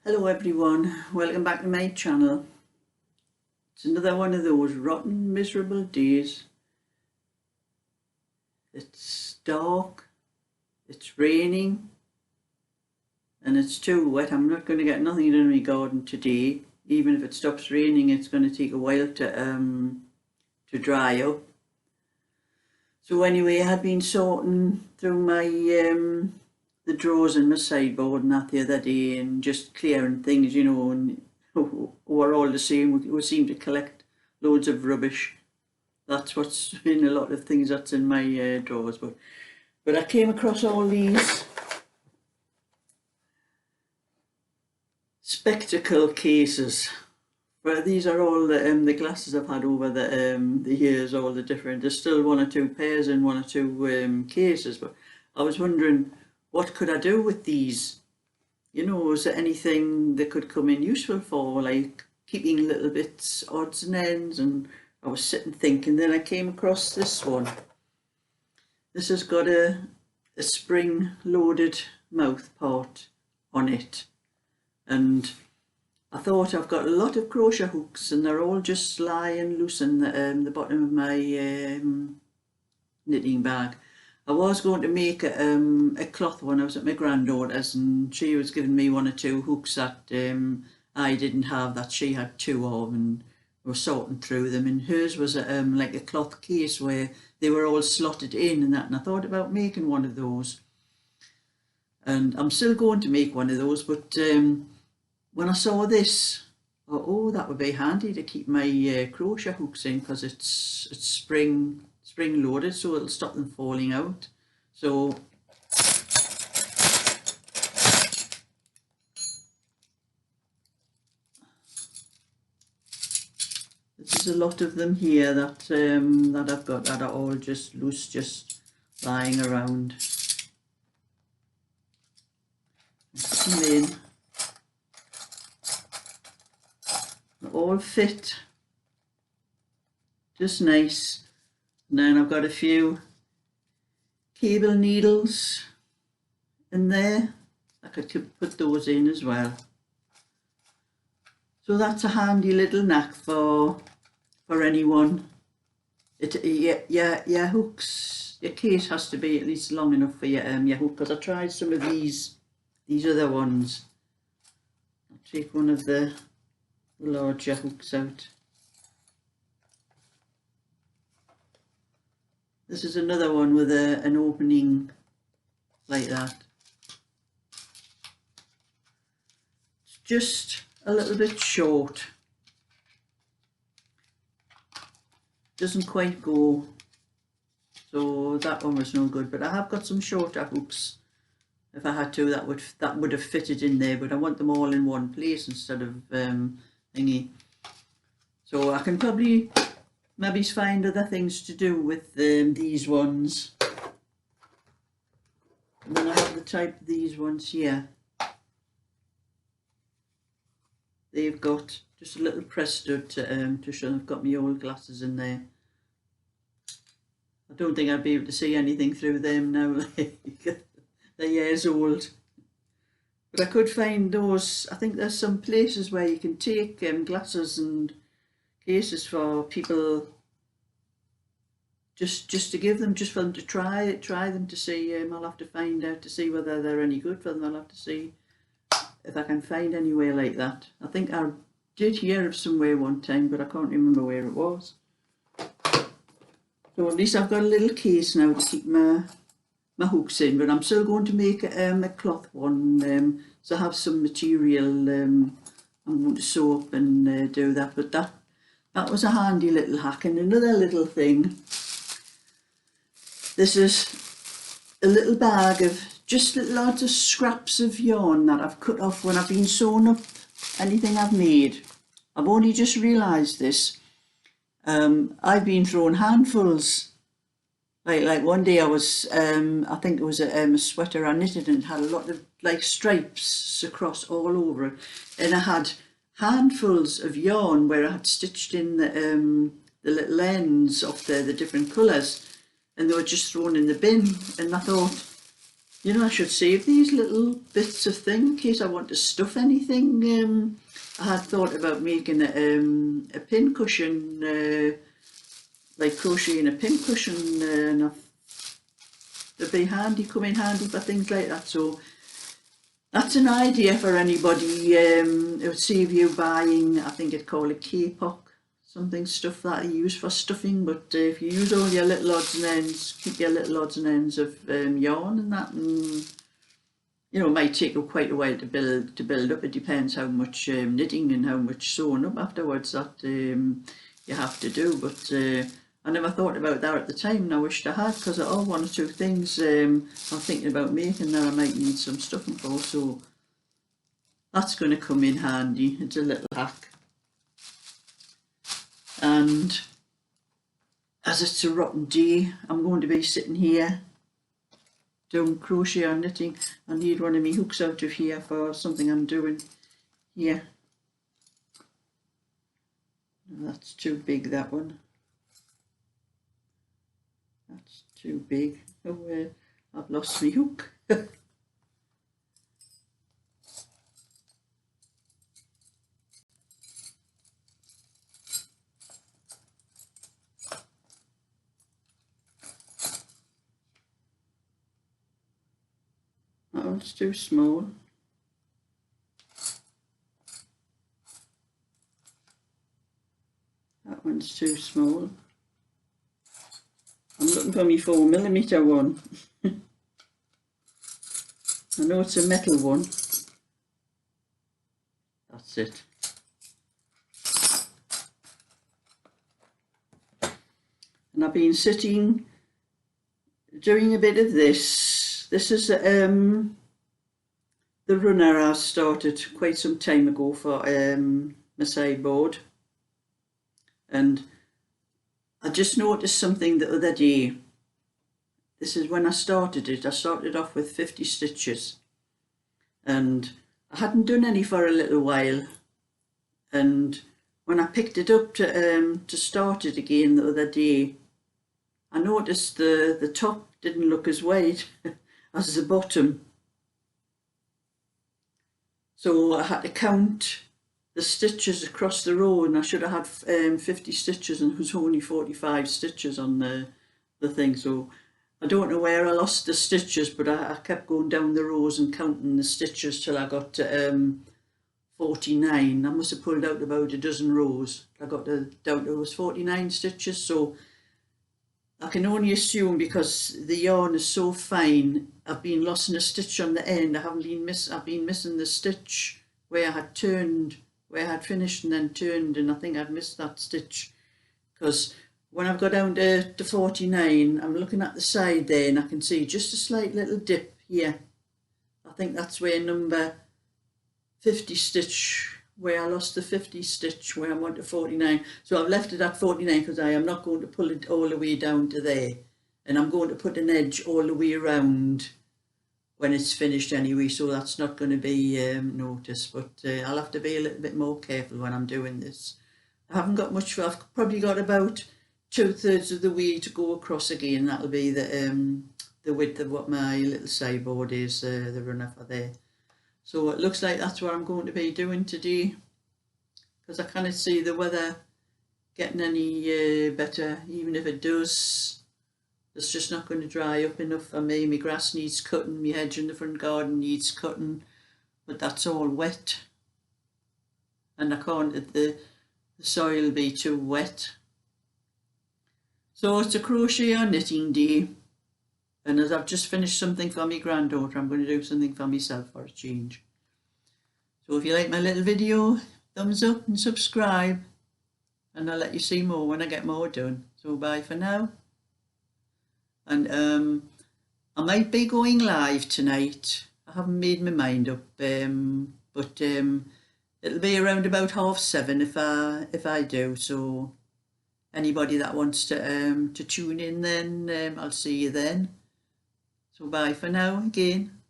Hello everyone, welcome back to my channel. It's another one of those rotten, miserable days. It's dark, it's raining, and it's too wet. I'm not going to get nothing done in my garden today. Even if it stops raining, it's going to take a while to dry up. So anyway, I had been sorting through my the drawers in my sideboard and that the other day, and just clearing things, you know, and we're all the same. We seem to collect loads of rubbish. That's what's in a lot of things that's in my drawers. But I came across all these spectacle cases. But these are all the glasses I've had over the years, all the different. There's still one or two pairs in one or two cases, but I was wondering, what could I do with these? You know, is there anything that could come in useful for, like keeping little bits, odds and ends? And I was sitting thinking, then I came across this one. This has got a spring-loaded mouth part on it. And I thought, I've got a lot of crochet hooks and they're all just lying loose in the bottom of my knitting bag. I was going to make a cloth one. I was at my granddaughter's and she was giving me one or two hooks that I didn't have, that she had two of, and we were sorting through them, and hers was like a cloth case where they were all slotted in and that, and I thought about making one of those, and I'm still going to make one of those, but when I saw this, I thought, oh, that would be handy to keep my crochet hooks in, because it's spring loaded, so it'll stop them falling out. So this is a lot of them here that that I've got, that are all just loose, just lying around. Put them in. They all fit just nice. And then I've got a few cable needles in there. I could put those in as well. So that's a handy little knack for anyone. Your hooks, your case has to be at least long enough for your hook, because I tried some of these other ones. I'll take one of the larger hooks out. This is another one with an opening like that. It's just a little bit short. Doesn't quite go, so that one was no good. But I have got some shorter hooks. If I had to, that would have fitted in there. But I want them all in one place instead of thingy. So I can probably maybe find other things to do with these ones. And then I have the type of these ones here. They've got just a little press stud to show I've got my old glasses in there. I don't think I'd be able to see anything through them now. They're years old. But I could find those. I think there's some places where you can take glasses and cases for people, just to give them, just for them to try them to see. I'll have to find out to see whether they're any good for them. I'll have to see if I can find anywhere like that. I think I did hear of somewhere one time, but I can't remember where it was. So at least I've got a little case now to keep my hooks in, but I'm still going to make a cloth one, so I have some material I'm going to sew up and do that. But that was a handy little hack. And another little thing, this is a little bag of just lots of scraps of yarn that I've cut off when I've been sewing up anything I've made. I've only just realised this. I've been throwing handfuls. Like one day I was, I think it was a sweater I knitted, and it had a lot of like stripes across all over it. And I had handfuls of yarn where I had stitched in the little ends of the different colours, and they were just thrown in the bin. And I thought, You know, I should save these little bits of thing in case I want to stuff anything. I had thought about making a pin cushion, like crocheting a pin cushion, and it'd be handy, come in handy for things like that. So that's an idea for anybody. It would save you buying, I think it'd call it K-pop, something stuff that you use for stuffing. But if you use all your little odds and ends, keep your little odds and ends of yarn and that, and you know, it might take you quite a while to build up. It depends how much knitting and how much sewing up afterwards that you have to do. But I never thought about that at the time, and I wished I had, because all one or two things I'm thinking about making that I might need some stuffing for. So that's going to come in handy. It's a little hack. And as it's a rotten day, I'm going to be sitting here doing crochet or knitting. I need one of my hooks out of here for something I'm doing here. That's too big, that one. That's too big. Oh, I've lost my hook. That one's too small. That one's too small. I'm looking for my 4mm one. I know it's a metal one. That's it. And I've been sitting doing a bit of this. This is the runner I started quite some time ago for my sideboard. And I just noticed something the other day. This is when I started it. I started off with 50 stitches, and I hadn't done any for a little while. And when I picked it up to start it again the other day, I noticed the top didn't look as wide as the bottom. So I had to count the stitches across the row, and I should have had 50 stitches, and it was only 45 stitches on the thing. So I don't know where I lost the stitches, but I kept going down the rows and counting the stitches till I got to 49. I must have pulled out about a dozen rows. I got down to those 49 stitches. So I can only assume, because the yarn is so fine, I've been losing a stitch on the end. I've been missing the stitch where I had turned, where I had finished and then turned, and I think I've missed that stitch, because when I've got down to 49, I'm looking at the side there and I can see just a slight little dip here. I think that's where number 50 stitch, where I lost the 50 stitch, where I'm on to 49. So I've left it at 49 because I am not going to pull it all the way down to there, and I'm going to put an edge all the way around when it's finished anyway, so that's not going to be noticed. But I'll have to be a little bit more careful when I'm doing this. I haven't got much. I've probably got about 2/3 of the way to go across again. That'll be the width of what my little sideboard is, the runner for there. So it looks like that's what I'm going to be doing today, because I can't see the weather getting any better. Even if it does, it's just not going to dry up enough for me. My grass needs cutting, my hedge in the front garden needs cutting, but that's all wet, and I can't let the soil be too wet. So it's a crochet or knitting day, and as I've just finished something for my granddaughter, I'm going to do something for myself for a change. So if you like my little video, thumbs up and subscribe, and I'll let you see more when I get more done. So bye for now. And I might be going live tonight. I haven't made my mind up, but it'll be around about 7:30 if I do. So anybody that wants to tune in, then I'll see you then. So bye for now again.